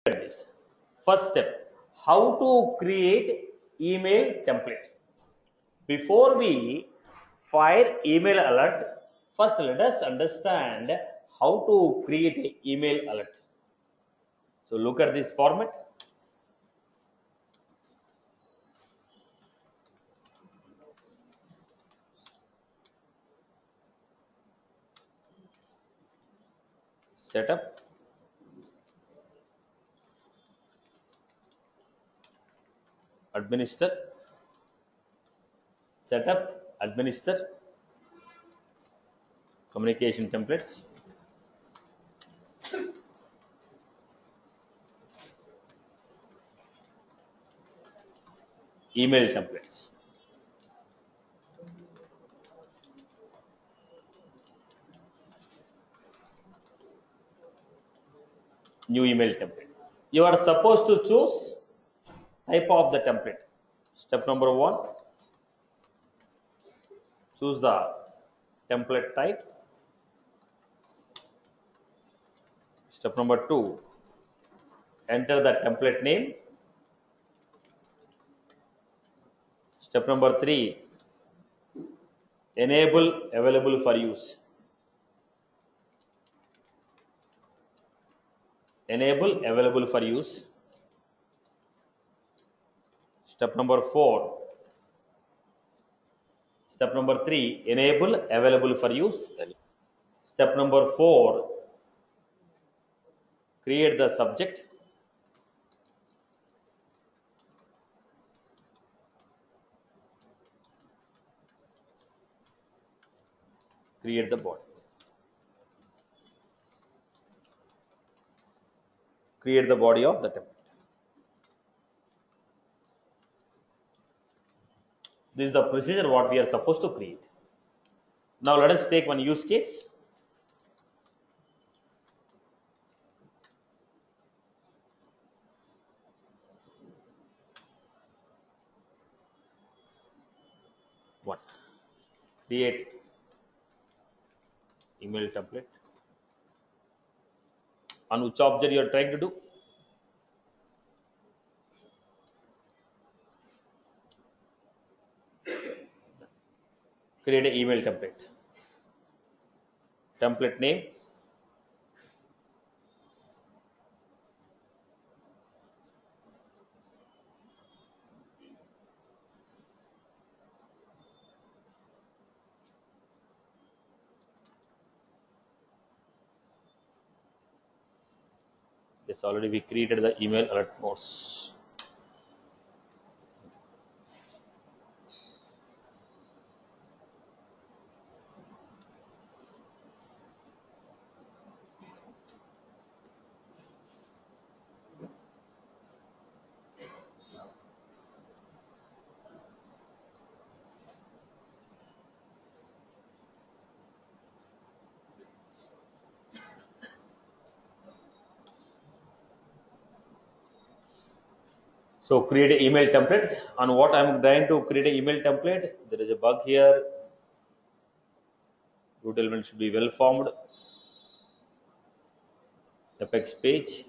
at this. First step, how to create email template. Before we fire email alert, first let us understand how to create an email alert. So look at this format. Setup, administer, setup, administer, communication templates, email templates. New email template. You are supposed to choose type of the template. Step number 1, choose the template type. Step number 2, enter the template name. Step number 3, enable available for use. Enable available for use. Step number 4, step number 3, enable available for use. Step number 4, create the subject. Create the body. Create the body of the template. This is the procedure what we are supposed to create. Now let us take one use case. One, create email template. On which object you are trying to do? Create an email template. Template name. Yes, already we created the email alert notes. So create an email template. On what I am trying to create an email template, there is a bug here. Root element should be well formed. Apex page.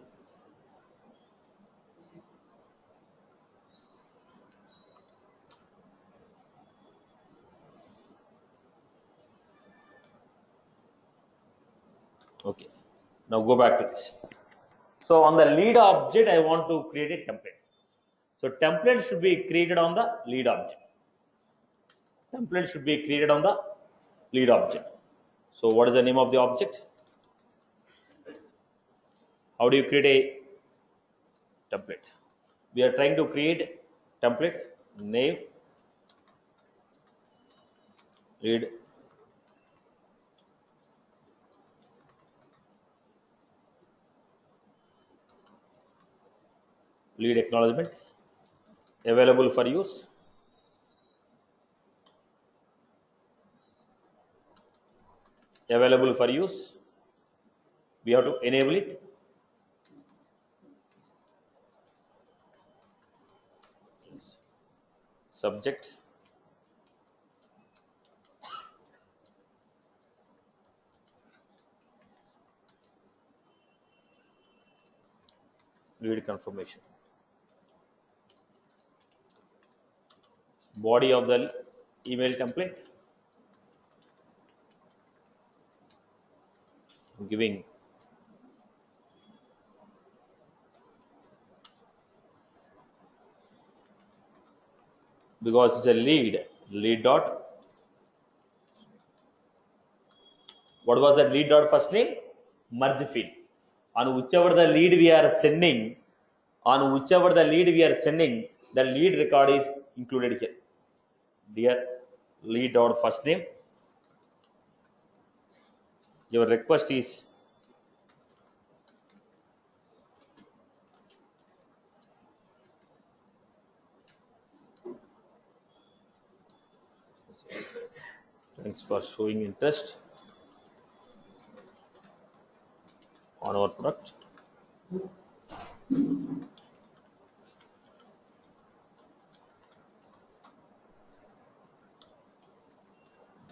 Okay. Now go back to this. So on the lead object, I want to create a template. So template should be created on the lead object. Template should be created on the lead object. So what is the name of the object? How do you create a template? We are trying to create template name lead lead acknowledgement available for use. Available for use. We have to enable it. Subject. Read confirmation. Body of the email template. I'm giving because it's a lead dot. What was that lead dot first name? Merge field. On whichever the lead we are sending, the lead record is included here. Dear lead dot first name, your request is thanks for showing interest on our product.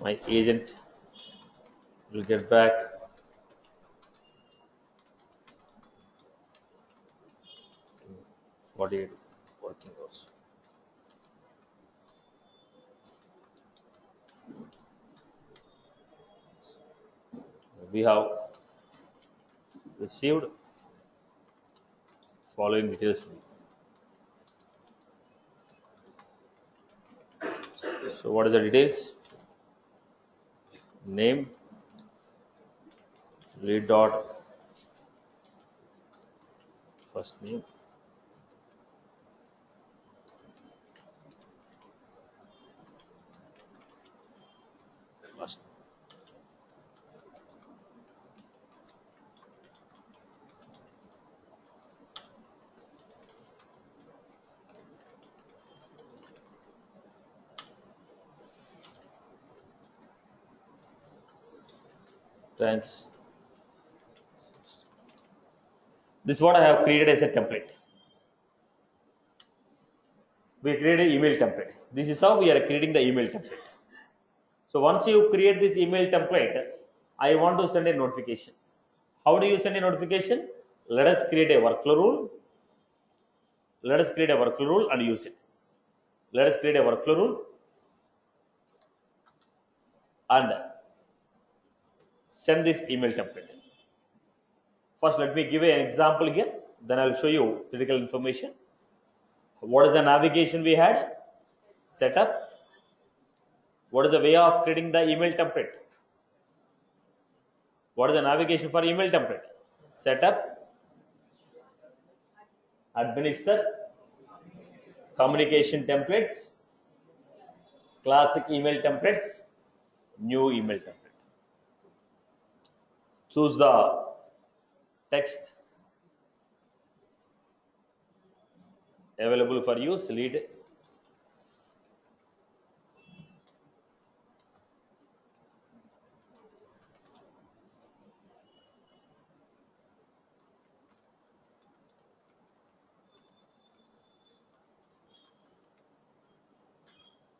My agent will get back. What is working hours? We have received following details from you. So what is the details? Name, lead dot first name, last name. Thanks. This is what I have created as a template. We created an email template. This is how we are creating the email template. So once you create this email template, I want to send a notification. How do you send a notification? Let us create a workflow rule. Let us create a workflow rule and use it. Let us create a workflow rule and send this email template. First, let me give you an example here. Then I will show you critical information. What is the navigation we had? Setup. What is the way of creating the email template? What is the navigation for email template? Setup, administer, communication templates, classic email templates, new email template. Choose the text available for use, lead.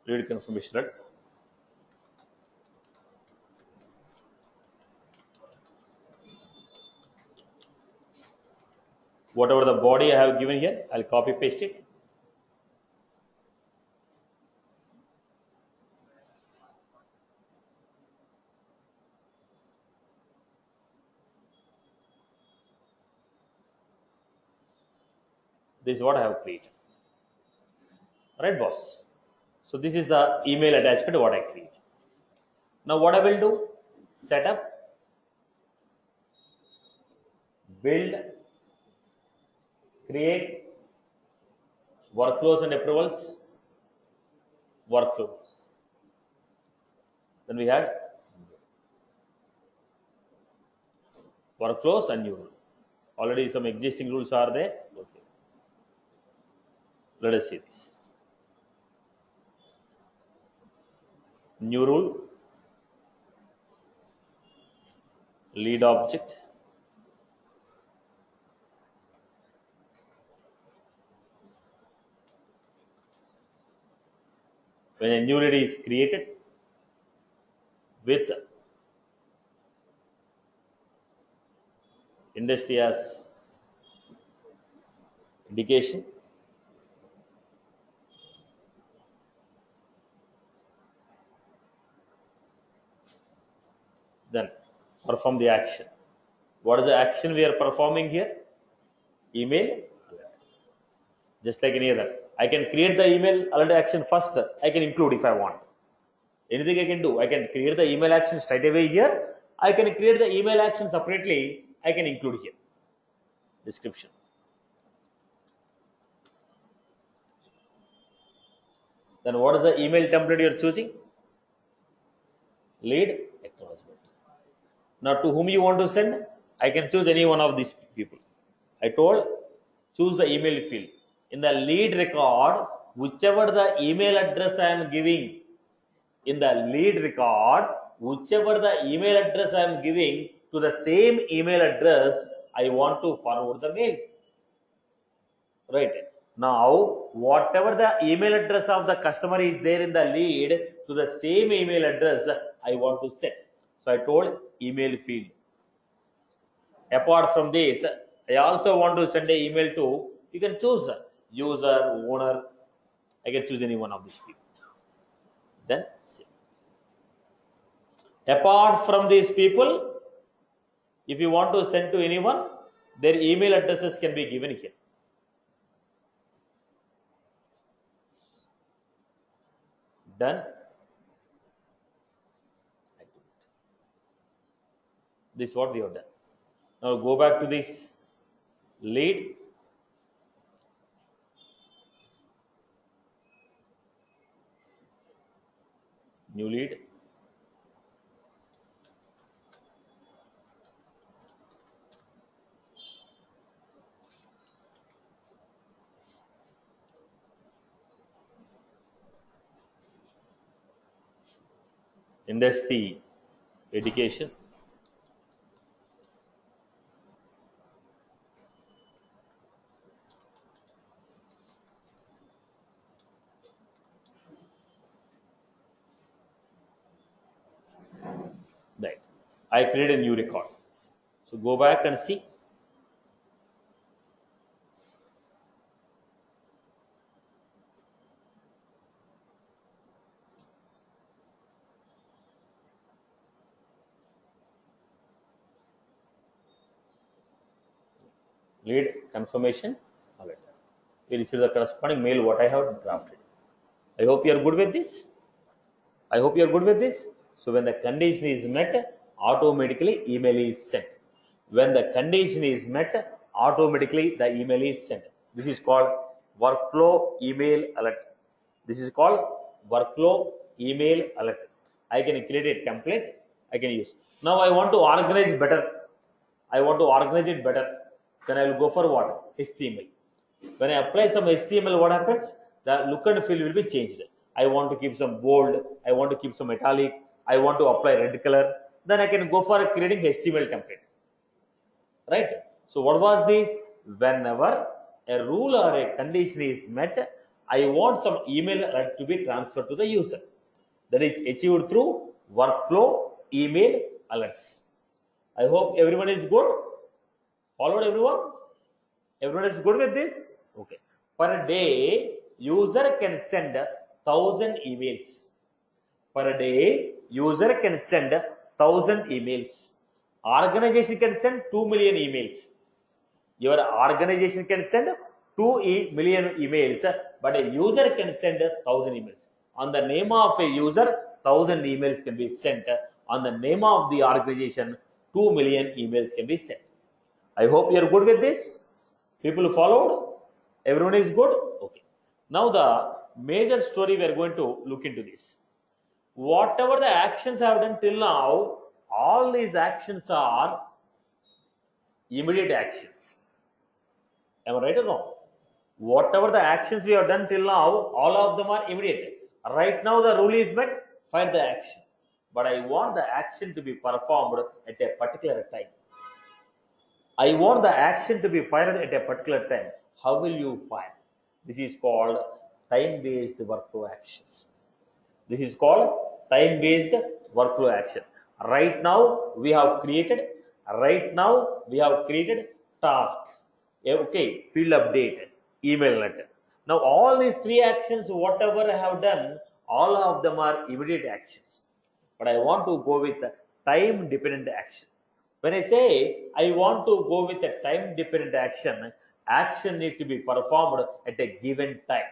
Lead confirmation, right? Whatever the body I have given here, I'll copy paste it. This is what I have created. Right, boss? So this is the email attachment what I create. Now what I will do? Setup, build, create workflows and approvals, workflows. Then we had workflows and new rule. Already some existing rules are there. Okay. Let us see this. New rule, lead object, when a new lead is created with industry as indication, then perform the action. What is the action we are performing here? Email alert. Just like any other. I can create the email alert action first. I can include if I want. Anything I can do. I can create the email action straight away here. I can create the email action separately. I can include here. Description. Then what is the email template you are choosing? Lead acknowledgement. Now to whom you want to send? I can choose any one of these people. I told choose the email field. In the lead record, whichever the email address I am giving, in the lead record, whichever the email address I am giving, to the same email address I want to forward the mail. Right. Now, whatever the email address of the customer is there in the lead, to the same email address I want to send. So I told email field. Apart from this, I also want to send an email to, you can choose user, owner. I can choose any one of these people. Then send. Apart from these people, if you want to send to anyone, their email addresses can be given here. Done. This is what we have done. Now go back to this lead. New lead. Industry education. Right. I create a new record. So go back and see. Lead confirmation alert. We receive the corresponding mail what I have drafted. I hope you are good with this. I hope you are good with this. So when the condition is met, automatically email is sent. When the condition is met, automatically the email is sent. This is called workflow email alert. This is called workflow email alert. I can create a template. I can use. Now I want to organize better. I want to organize it better. Then I will go for what? HTML. When I apply some HTML, what happens? The look and feel will be changed. I want to keep some bold. I want to keep some italic. I want to apply red color. Then I can go for creating HTML template. Right? So what was this? Whenever a rule or a condition is met, I want some email alert to be transferred to the user. That is achieved through workflow email alerts. I hope everyone is good. Followed everyone? Everyone is good with this? Okay. Per day, user can send 1,000 emails. Per day, user can send 1,000 emails. Organization can send 2 million emails. Your organization can send 2 million emails, but a user can send 1,000 emails. On the name of a user, 1,000 emails can be sent. On the name of the organization, 2 million emails can be sent. I hope you are good with this. People followed? Everyone is good? Okay. Now the major story we are going to look into this. Whatever the actions I have done till now, all these actions are immediate actions. Am I right or no? Whatever the actions we have done till now, all of them are immediate. Right now the rule is met, fire the action. But I want the action to be performed at a particular time. I want the action to be fired at a particular time. How will you fire? This is called time-based workflow actions. This is called time-based workflow action. Right now we have created task. Okay, field update. email alert. Now all these three actions, whatever I have done, all of them are immediate actions. But I want to go with a time dependent action. When I say I want to go with a time dependent action, action need to be performed at a given time.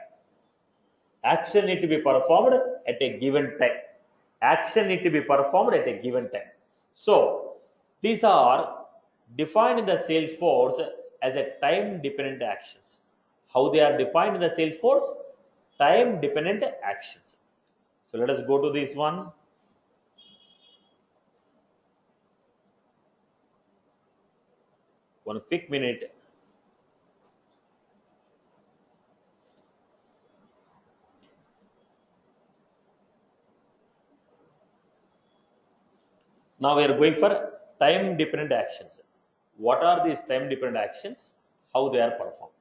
Action need to be performed at a given time. Action need to be performed at a given time. So these are defined in the Salesforce as a time dependent actions. How they are defined in the Salesforce? Time dependent actions. So let us go to this one. One quick minute. Now we are going for time dependent actions. What are these time dependent actions? How they are performed?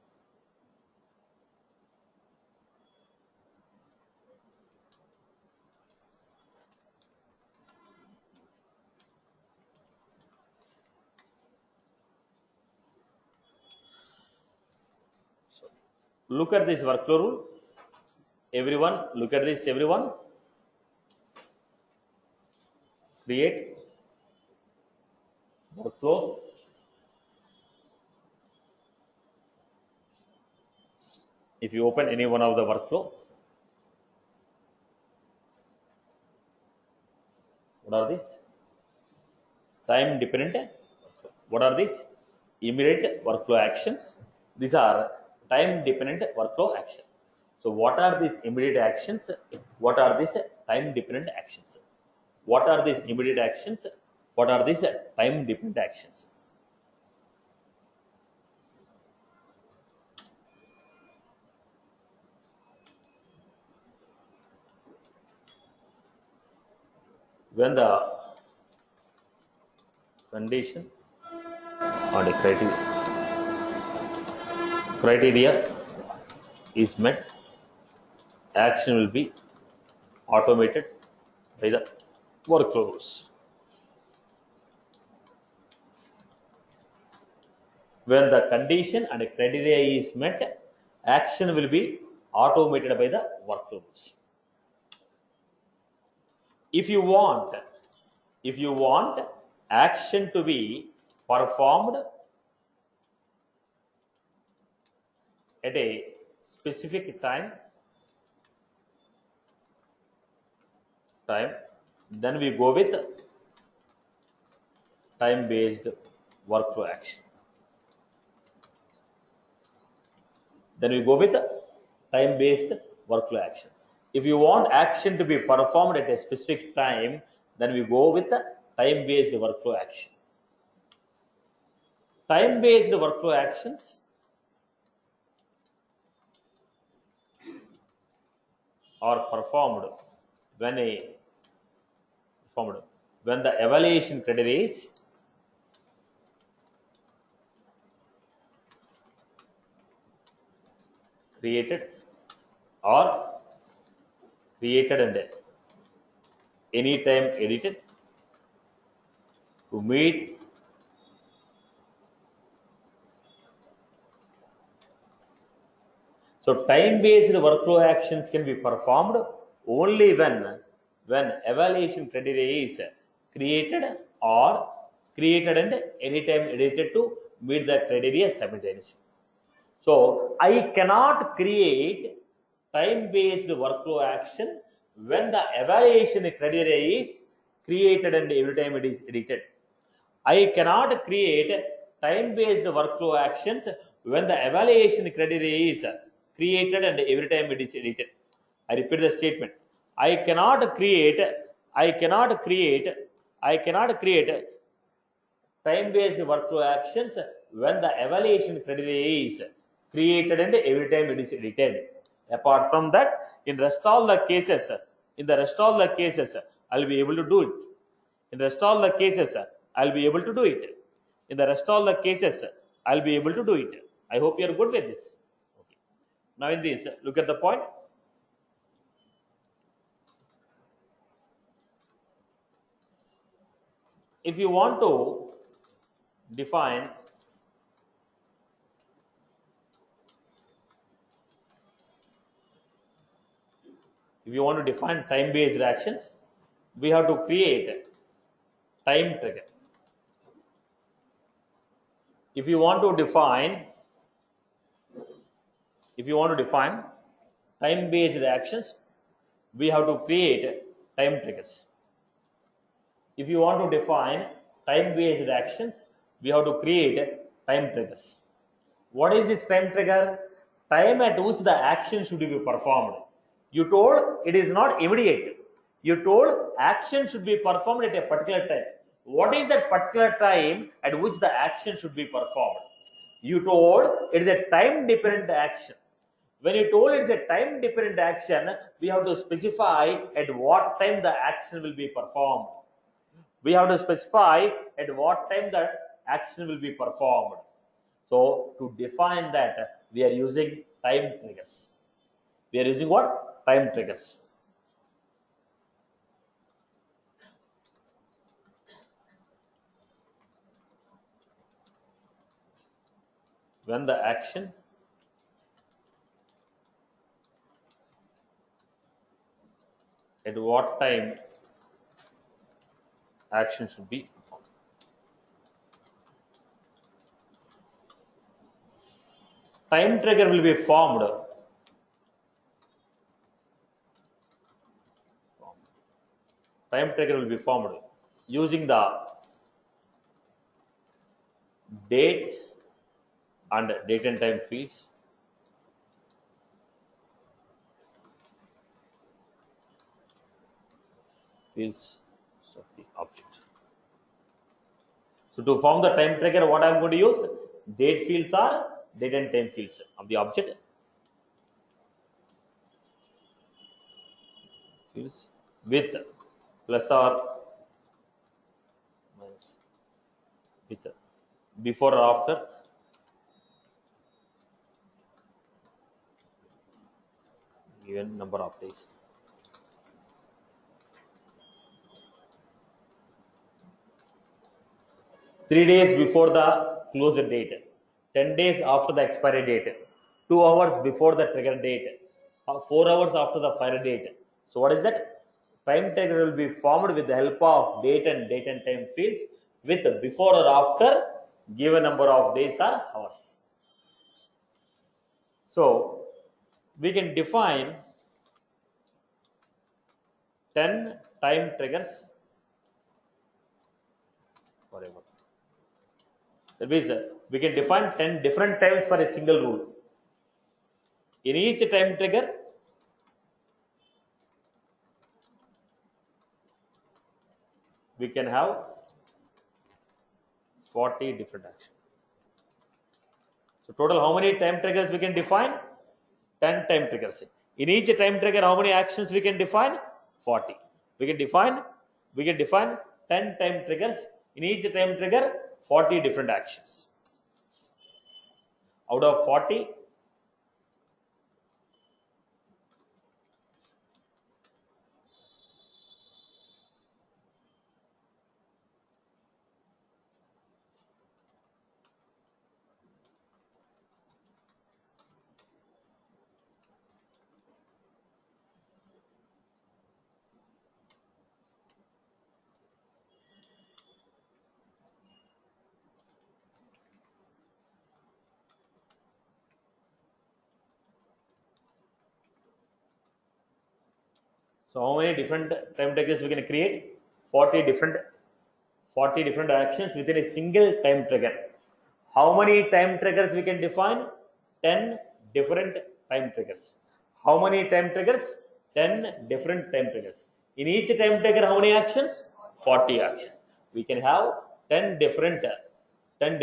So look at this workflow rule. Everyone, look at this. Everyone, create workflows. If you open any one of the workflow, what are these? Time dependent. What are these? Immediate workflow actions. These are time dependent workflow actions. So what are these immediate actions? What are these time dependent actions? What are these immediate actions? What are these time dependent actions? When the condition or the criteria is met, action will be automated by the workflows. When the condition and criteria is met, action will be automated by the workflows. If you want action to be performed at a specific time, then we go with time based workflow action. Then we go with time based workflow action. If you want action to be performed at a specific time, then we go with the time based workflow action. Time based workflow actions are performed when the evaluation criteria is created and anytime edited to meet so time based workflow actions can be performed only when evaluation criteria is created and anytime edited to meet the criteria simultaneously. So I cannot create time-based workflow action when the evaluation criteria is created and every time it is edited. I cannot create time-based workflow actions when the evaluation criteria is created and every time it is edited. I repeat the statement. I cannot create time-based workflow actions when the evaluation criteria is created and every time it is edited. Apart from that, in the rest of the cases, I'll be able to do it. In the rest of the cases, I'll be able to do it. In the rest of the cases, I'll be able to do it. I hope you are good with this. Okay. Now in this, look at the point. If you want to define if you want to define time-based actions, we have to create time trigger. If you want to define time-based actions, we have to create time triggers. If you want to define time-based actions, we have to create time triggers. What is this time trigger? Time at which the action should be performed. You told it is not immediate. You told action should be performed at a particular time. What is that particular time at which the action should be performed? You told it is a time dependent action. When you told it's a time dependent action, we have to specify at what time the action will be performed. We have to specify at what time the action will be performed. So to define that, we are using time triggers. We are using what? Time triggers. When the action at what time action should be performed. Time trigger will be formed using the date and date and time fields, of the object. So to form the time trigger, what I am going to use? Date fields are date and time fields of the object. Fields with plus or minus, with before or after, given number of days. Three days before the closure date, 10 days after the expiry date, 2 hours before the trigger date, 4 hours after the fire date. So what is that? Time trigger will be formed with the help of date and time fields with before or after given number of days or hours. So we can define 10 time triggers forever. That means we can define 10 different times for a single rule. In each time trigger, we can have 40 different actions. So total how many time triggers we can define? 10 time triggers. In each time trigger, how many actions we can define? 40. We can define 10 time triggers. In each time trigger, 40 different actions. Out of 40, so how many different time triggers we can create? 40 different actions within a single time trigger. How many time triggers we can define? 10 different time triggers. How many time triggers? 10 different time triggers. In each time trigger, how many actions? 40 actions. We can have 10 different time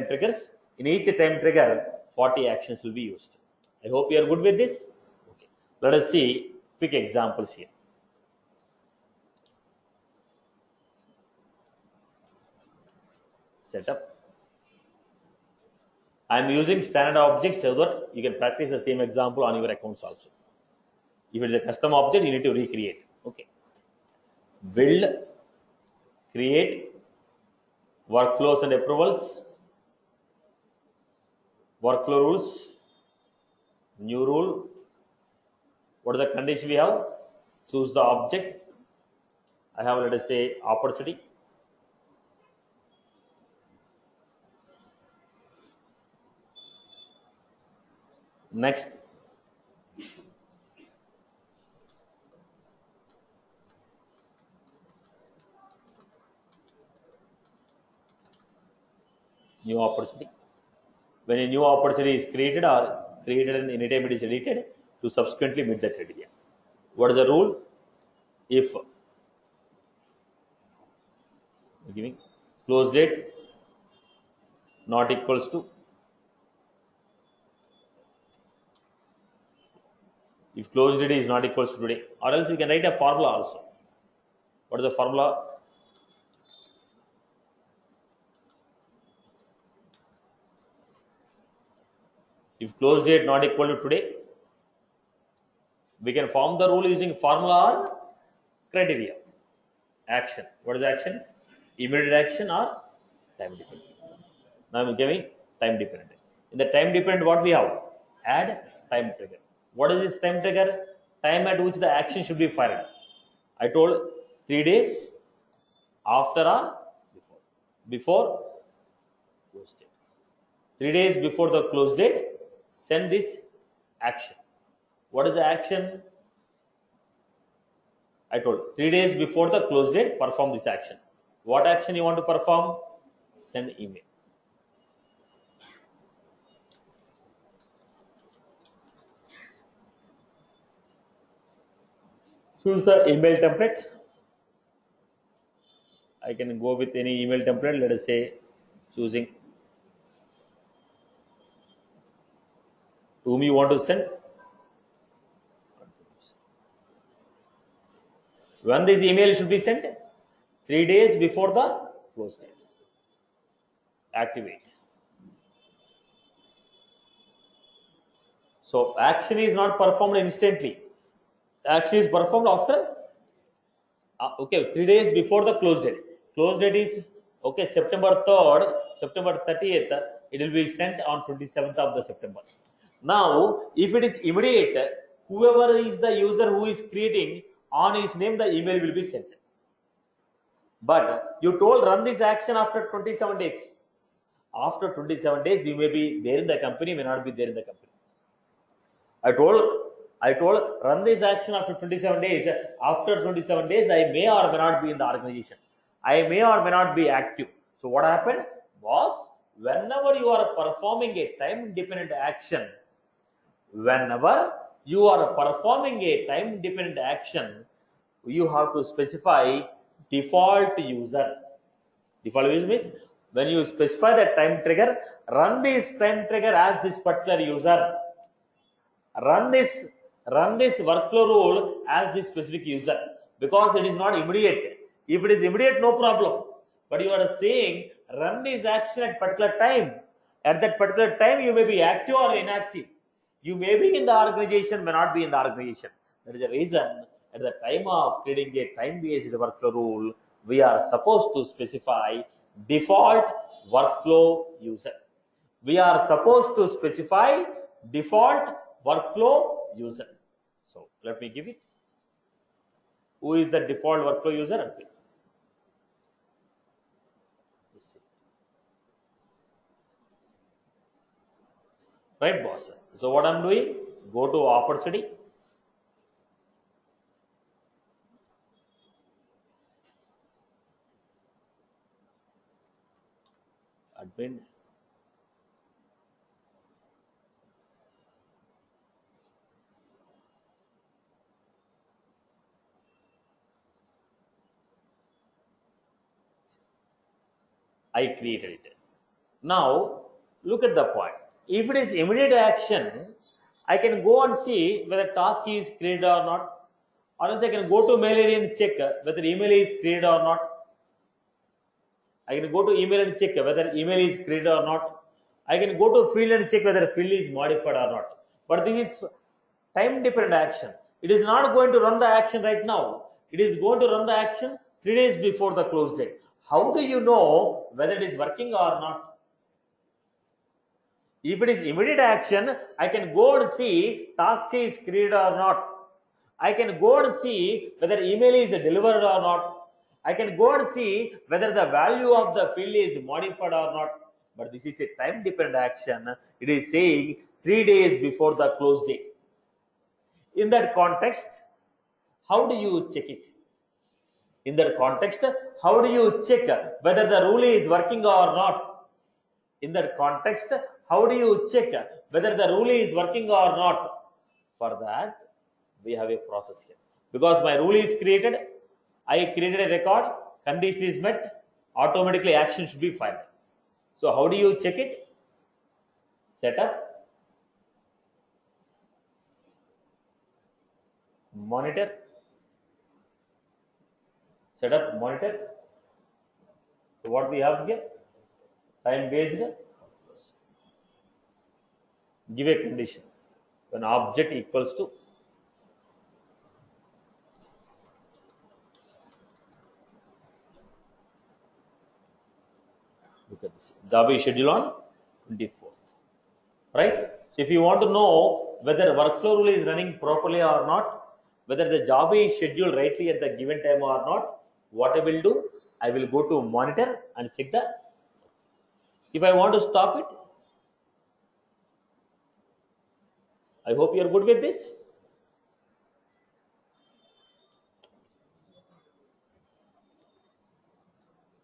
triggers. In each time trigger, 40 actions will be used. I hope you are good with this. Okay. Let us see quick examples here. Setup. I am using standard objects so that you can practice the same example on your accounts also. If it is a custom object, you need to recreate. Okay. Build, create, workflows and approvals, workflow rules, new rule. What is the condition we have? Choose the object. I have, let us say, opportunity. Next, new opportunity. When a new opportunity is created or created and anytime it is edited to subsequently meet the criteria. What is the rule? If giving close date not equals to, if close date is not equals to today, or else we can write a formula also. What is the formula? If close date not equal to today, we can form the rule using formula or criteria. Action. What is action? Immediate action or time dependent. Now I'm giving time dependent. In the time dependent, what we have? Add time trigger. What is this time trigger? Time at which the action should be fired. I told 3 days after or before. Before close date. 3 days before the close date, send this action. What is the action? I told 3 days before the close date, perform this action. What action you want to perform? Send email. Choose the email template. I can go with any email template. Let us say choosing to whom you want to send. When this email should be sent? 3 days before the close date. Activate. So action is not performed instantly. Action is performed after 3 days before the close date. Close date is September 3rd, September 30th. It will be sent on 27th of the September. Now, if it is immediate, whoever is the user who is creating, on his name the email will be sent. But you told run this action after 27 days. After 27 days, you may be there in the company, may not be there in the company. I told run this action after 27 days. After 27 days, I may or may not be in the organization. I may or may not be active. So what happened was, whenever you are performing a time dependent action, you have to specify default user. Default user means when you specify the time trigger, run this time trigger as this particular user. Run this workflow rule as this specific user, because it is not immediate. If it is immediate, no problem. But you are saying run this action at particular time. At that particular time, you may be active or inactive. You may be in the organization, may not be in the organization. That is the reason at the time of creating a time-based workflow rule, we are supposed to specify default workflow user. We are supposed to specify default workflow user. So let me give it. Who is the default workflow user? Right, boss? So what I'm doing? Go to opportunity. Admin. I created it. Now look at the point. If it is immediate action, I can go and see whether task is created or not. Or else I can go to mail ID and check whether email is created or not. I can go to email and check whether email is created or not. I can go to field and check whether field is modified or not. But this is time dependent action. It is not going to run the action right now. It is going to run the action 3 days before the close date. How do you know whether it is working or not? If it is immediate action, I can go and see task is created or not. I can go and see whether email is delivered or not. I can go and see whether the value of the field is modified or not. But this is a time dependent action. It is saying 3 days before the close date. In that context, how do you check it? In that context, how do you check whether the rule is working or not? In that context, how do you check whether the rule is working or not? For that, we have a process here. Because my rule is created, I created a record, condition is met, automatically action should be filed. So how do you check it? Setup, monitor, setup, monitor. So what we have here? Time based, give a condition. When object equals to look at this job is scheduled on 24th, right? So if you want to know whether workflow rule is running properly or not, whether the job is scheduled rightly at the given time or not, what I will do, I will go to monitor and check the. If I want to stop it, I hope you are good with this.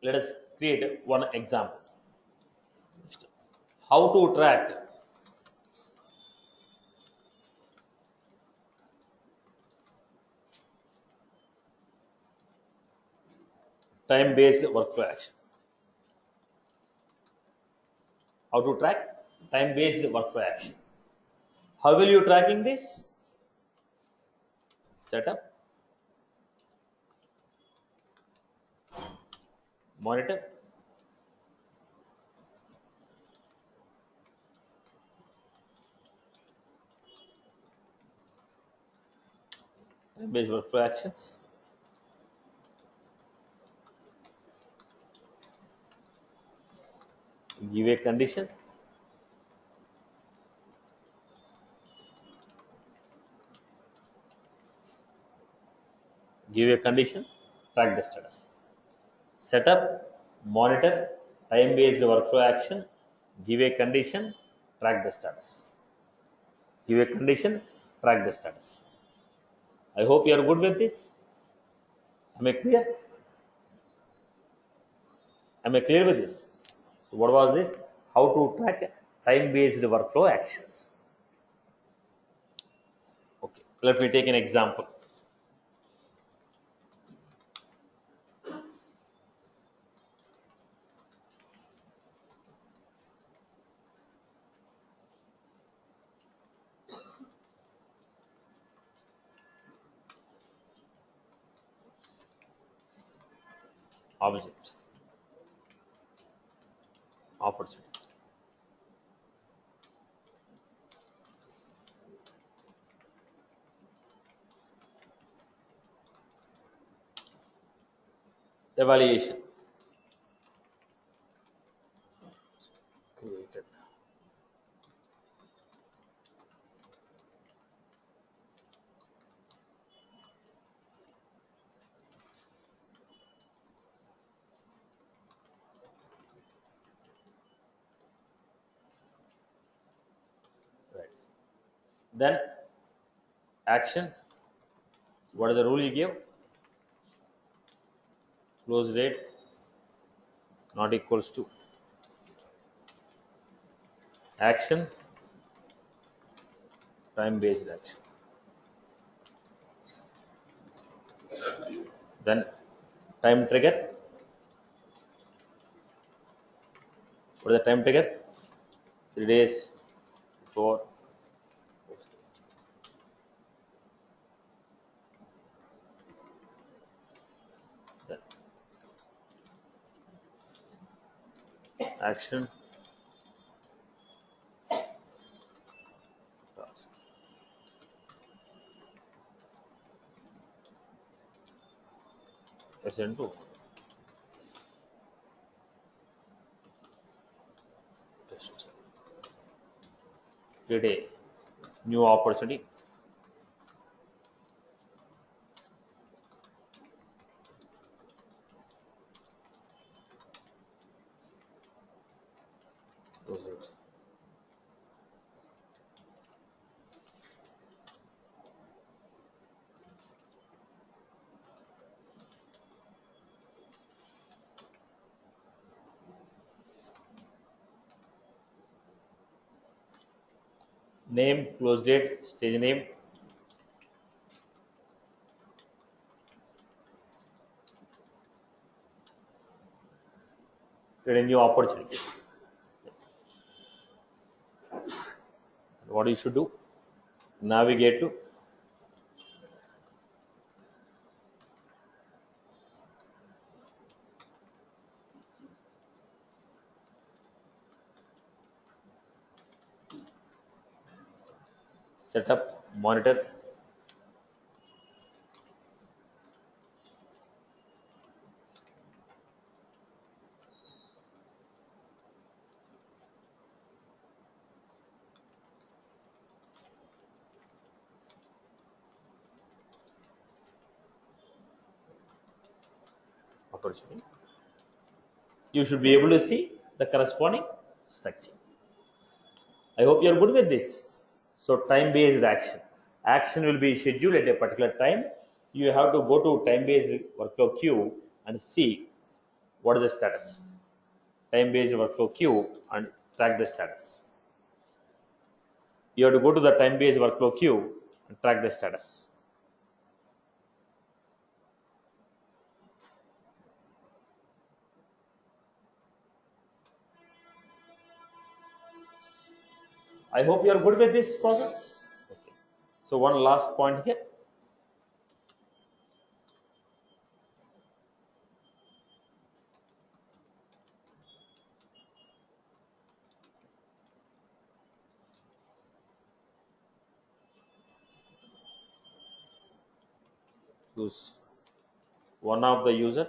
Let us create one example. How to track time based workflow action. How to track time based workflow action. How will you tracking this? Setup, monitor, time based workflow actions. Give a condition. Give a condition, track the status. Setup, monitor, time based workflow action. Give a condition, track the status. Give a condition, track the status. I hope you are good with this. Am I clear? Am I clear with this? So what was this? How to track time based workflow actions. Okay, let me take an example. Object, opportunity. Evaluation. Created. Right. Then action. What is the rule you give? Close date not equals to action, time based action. Then time trigger. What is the time trigger? 3 days before. Then action, task. SN2. Just create a new opportunity. name, close date, stage name, create a new opportunity. What you should do? Navigate to setup, monitor. Opportunity. You should be able to see the corresponding structure. I hope you are good with this. So time-based action. Action will be scheduled at a particular time. You have to go to time-based workflow queue and see what is the status. Time-based workflow queue and track the status. You have to go to the time-based workflow queue and track the status. I hope you are good with this process. Okay. So one last point here. Choose one of the user.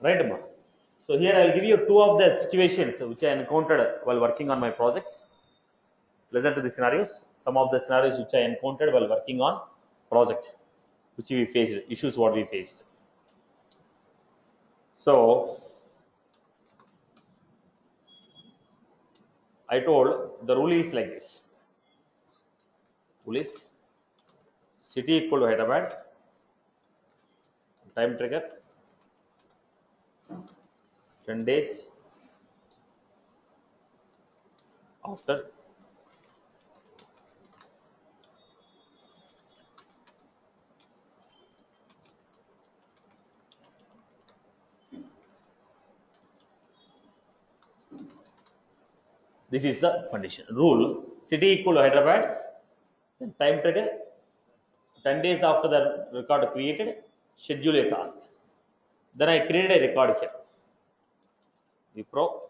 Right, Amma? So here I will give you two of the situations which I encountered while working on my projects. Listen to the scenarios. Some of the scenarios which I encountered while working on project, which we faced, issues what we faced. So I told the rule is like this. Rule is city equal to Hyderabad, time trigger 10 days after this is the condition. Rule city equal to Hyderabad, then time trigger 10 days after the record created, schedule a task. Then I created a record here. Wipro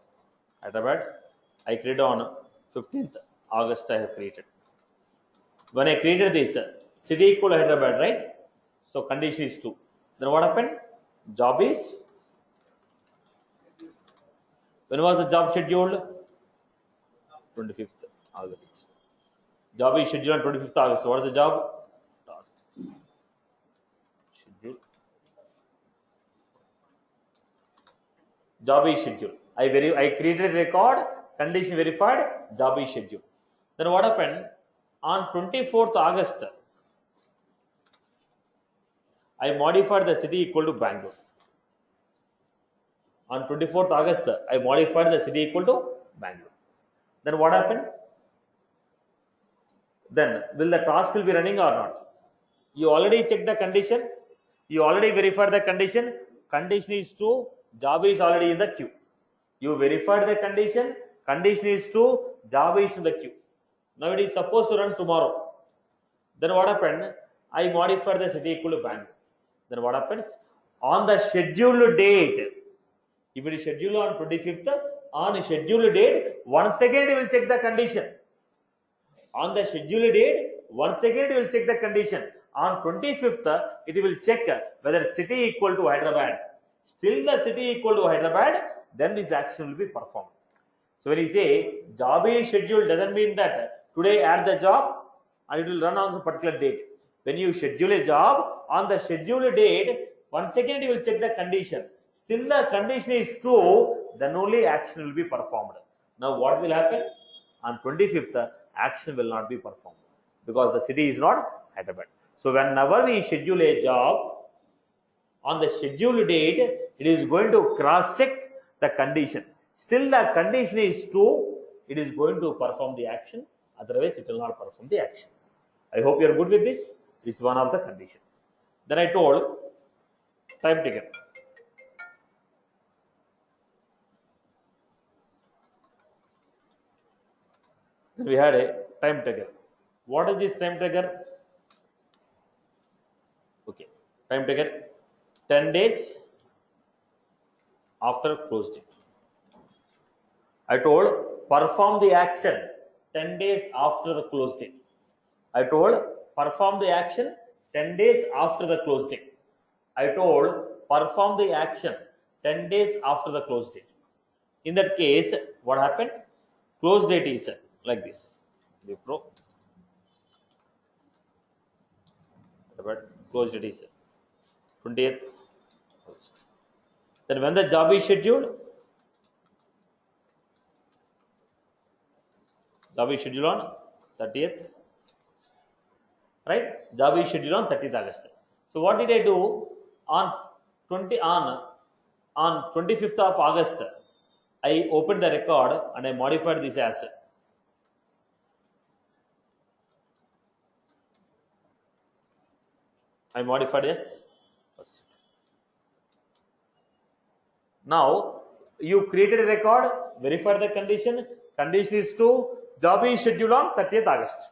Hyderabad, I created on 15th August. I have created. When I created this, city equal to Hyderabad, right? So condition is 2. Then what happened? Job is, when was the job scheduled? 25th August. Job is scheduled on 25th August. What is the job? Task. Schedule. Job is scheduled. I created a record, condition verified, job is scheduled. Then what happened? On 24th August, I modified the city equal to Bangalore. On 24th August, I modified the city equal to Bangalore. Then what happened? Then will the task will be running or not? You already checked the condition. You already verified the condition. Condition is true. Job is already in the queue. You verified the condition. Condition is true. Job is in the queue. Now it is supposed to run tomorrow. Then what happened? I modified the city equal to Bangalore. Then what happens? On the scheduled date, if it is scheduled on 25th, on scheduled date, once again it will check the condition. On the scheduled date, once again it will check the condition. On 25th, it will check whether city equal to Hyderabad. Still the city equal to Hyderabad, then this action will be performed. So when you say job is scheduled, doesn't mean that today add the job and it will run on the particular date. When you schedule a job, on the scheduled date, once again it will check the condition. Still the condition is true, then only action will be performed. Now what will happen? On 25th, action will not be performed because the city is not Hyderabad. So whenever we schedule a job, On the scheduled date, it is going to cross check the condition. Still the condition is true, it is going to perform the action. Otherwise, it will not perform the action. I hope you are good with this. This is one of the condition. Then I told time taken. Then we had a time taken. What is this time taken? Okay, time taken 10 days after close date. I told perform the action 10 days after the close date. I told perform the action 10 days after the close date. I told perform the action 10 days after the close date. In that case, what happened? Close date is like this. Wipro. But close date is 20th. Then when the job is scheduled, job is scheduled on 30th. Right? Job is scheduled on 30th August. So what did I do on 25th of August? I opened the record and I modified this as first. Now you created a record, verified the condition. Condition is true. Job is scheduled on 30th August.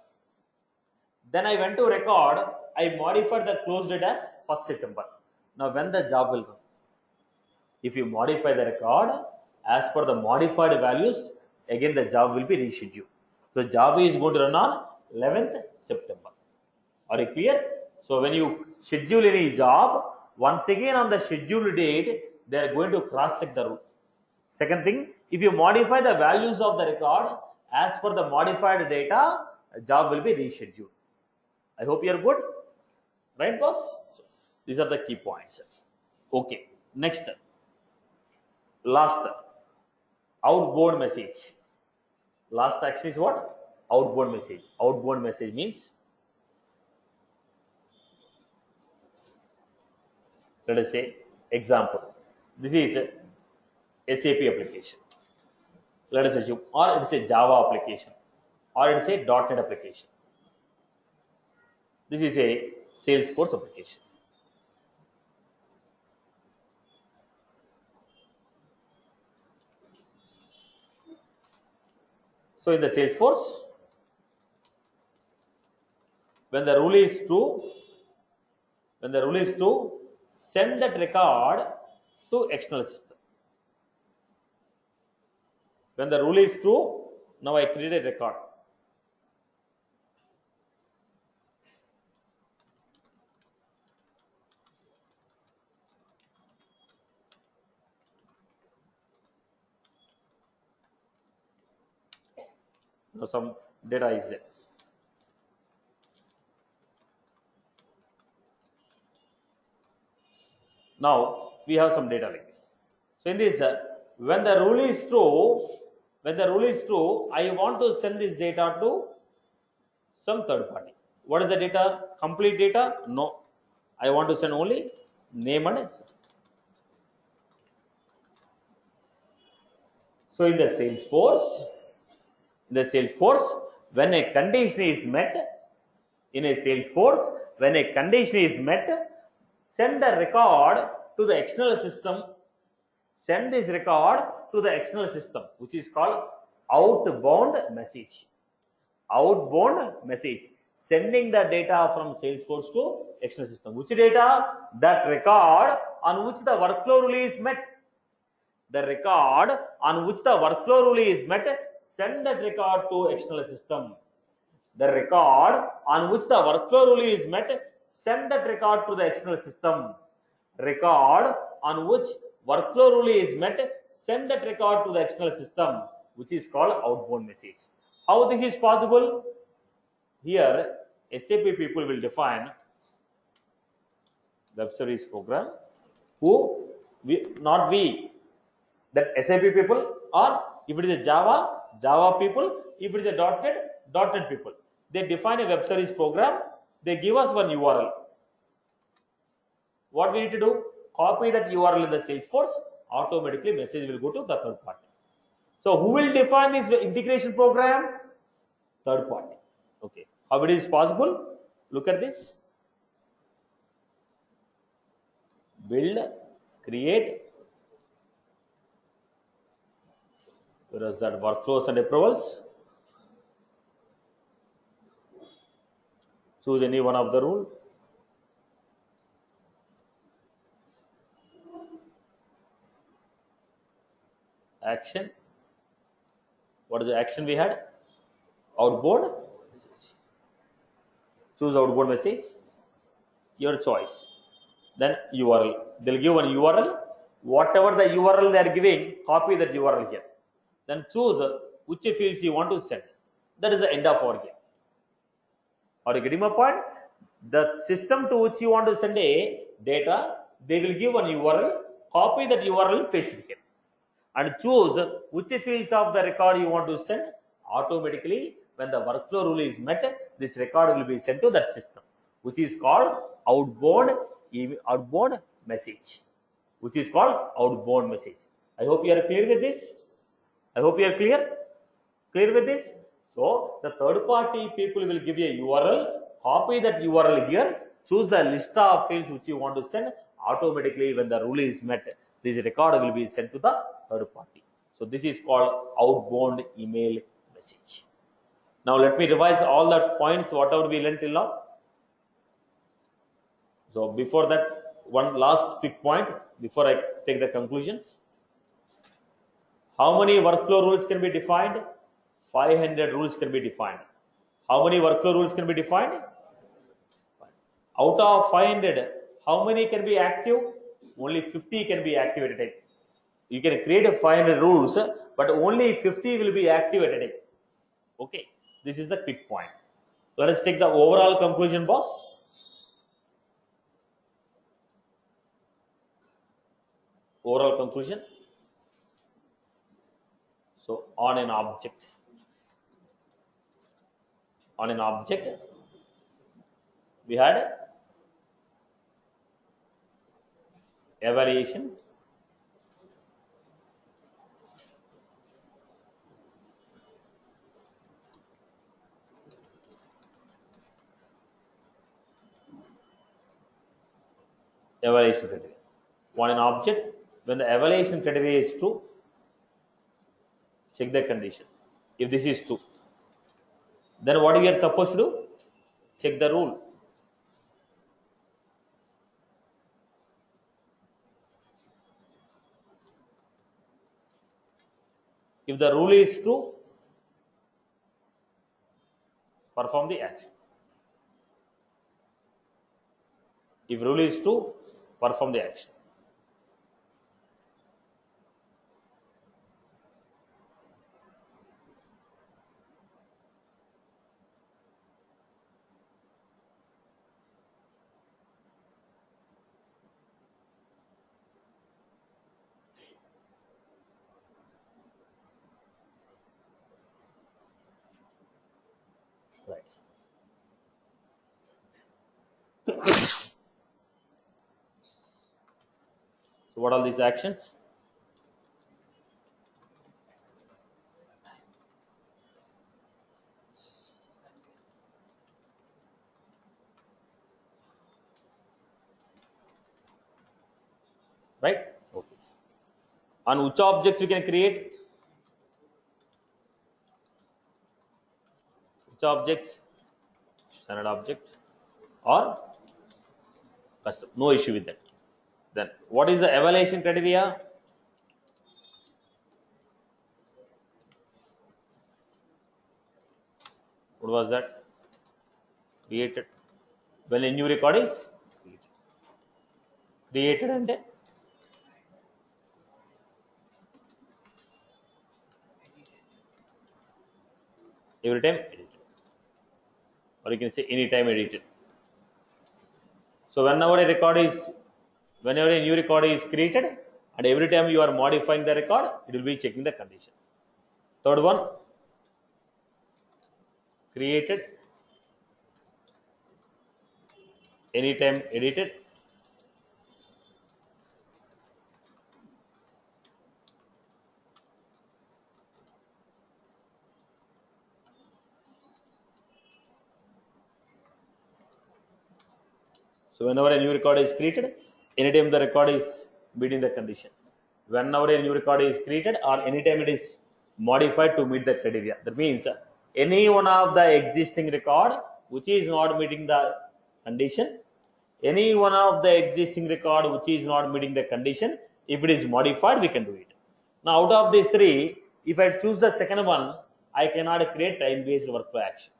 Then I went to record. I modified the close date as 1st September. Now when the job will run? If you modify the record as per the modified values, again the job will be rescheduled. So job is going to run on 11th September. Are you clear? So when you schedule any job, once again on the scheduled date, they are going to cross check the rule. Second thing, if you modify the values of the record as per the modified data, a job will be rescheduled. I hope you are good. Right, boss? So these are the key points. Okay. Next. Last. Outbound message. Last action is what? Outbound message. Outbound message means, let us say, example. This is a SAP application. Let us assume, or it is a Java application, or it is a .NET application. This is a Salesforce application. So in the Salesforce, when the rule is true, send that record to external system. When the rule is true, now I create a record. Now some data is there. Now we have some data like this. So in this, when the rule is true, I want to send this data to some third party. What is the data? Complete data? No. I want to send only name and set. So in the Salesforce, when a condition is met, send the record to the external system. Send this record to the external system, which is called outbound message. Outbound message. Sending the data from Salesforce to external system. Which data? That record on which the workflow rule is met. The record on which the workflow rule is met, send that record to external system. The record on which the workflow rule is met, send that record to the external system. Record on which workflow rule is met, send that record to the external system, which is called outbound message. How this is possible? Here, SAP people will define web service program. Not we. That SAP people, or if it is a Java people, if it is a .NET people. They define a web service program, they give us one URL. What we need to do? copy that URL in the Salesforce, automatically message will go to the third party. So who will define this integration program? Third party. Okay. How it is possible? Look at this. Build, create. Where is that? Workflows and approvals. Choose any one of the rule. Action. What is the action we had? Outbound message. Choose outbound message. Your choice. Then URL. They'll give one URL. Whatever the URL they are giving, copy that URL here. Then choose which fields you want to send. That is the end of our game. Are you getting my point? The system to which you want to send a data, they will give one URL, copy that URL, paste it here. And choose which fields of the record you want to send. Automatically, when the workflow rule is met, this record will be sent to that system, which is called outbound message. Which is called outbound message. I hope you are clear with this. I hope you are clear with this. So the third party people will give you a URL, copy that URL here, choose the list of fields which you want to send. Automatically, when the rule is met, this record will be sent to the third party. So this is called outbound email message. Now let me revise all the points whatever we learned till now. So before that, one last quick point before I take the conclusions. How many workflow rules can be defined? 500 rules can be defined. How many workflow rules can be defined? Out of 500, how many can be active? Only 50 can be activated. You can create a 500 rules, but only 50 will be activated. Okay, this is the quick point. Let us take the overall conclusion, boss. Overall conclusion. So on an object, we had evaluation, criteria. On an object, when the evaluation criteria is true, check the condition. If this is true, then what we are supposed to do? Check the rule. If the rule is true, perform the action. If rule is true, perform the action. Right. So what are these actions? Right? Okay. On which objects we can create? Which objects? Standard object or custom. No issue with that. Then what is the evaluation criteria? What was that? Created. When a new record is created and every time edited, or you can say anytime edited. So whenever a new record is created, and every time you are modifying the record, it will be checking the condition. Third one, created, anytime edited, So whenever a new record is created, anytime the record is meeting the condition. Whenever a new record is created or anytime it is modified to meet the criteria. That means any one of the existing record which is not meeting the condition, any one of the existing record which is not meeting the condition, if it is modified, we can do it. Now out of these three, if I choose the second one, I cannot create time-based workflow action.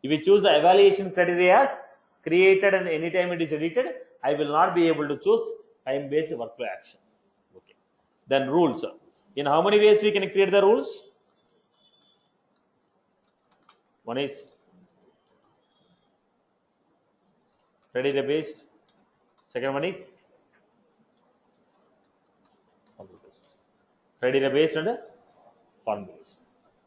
If we choose the evaluation criteria as created and anytime it is edited, I will not be able to choose time-based workflow action. Okay. Then rules. In how many ways we can create the rules? One is criteria based. Second one is criteria based and form based.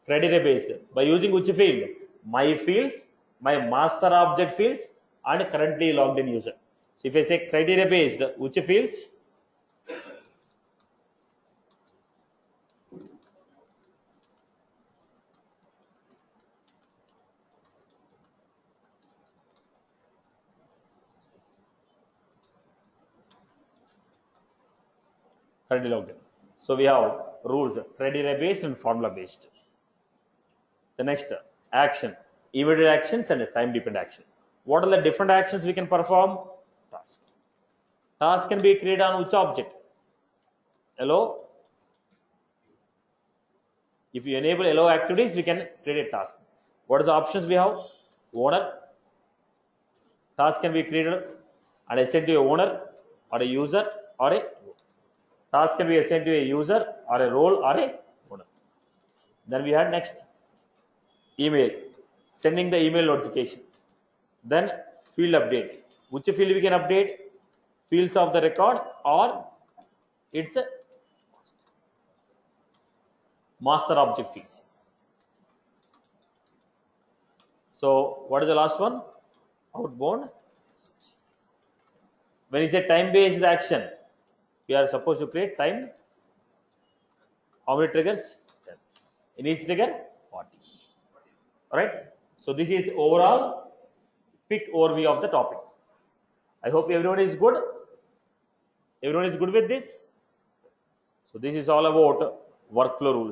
Criteria based by using which field? My fields, my master object fields, and currently logged in user. So if I say criteria based, which fields? Currently logged in. So we have rules criteria based and formula based. The next action, immediate actions and time dependent action. What are the different actions we can perform? Task. Task can be created on which object? Hello. If you enable hello activities, we can create a task. What are the options we have? Owner. Task can be created and assigned to a owner or a user or a task can be assigned to a user or a role or a owner. Then we had next email, sending the email notification. Then field update. Which field we can update? Fields of the record or it's a master object fields. So what is the last one? Outbound. When you say time based action, we are supposed to create time. How many triggers? 10. In each trigger, 40. Alright. So this is overall quick overview of the topic. I hope everyone is good. Everyone is good with this. So this is all about workflow rules.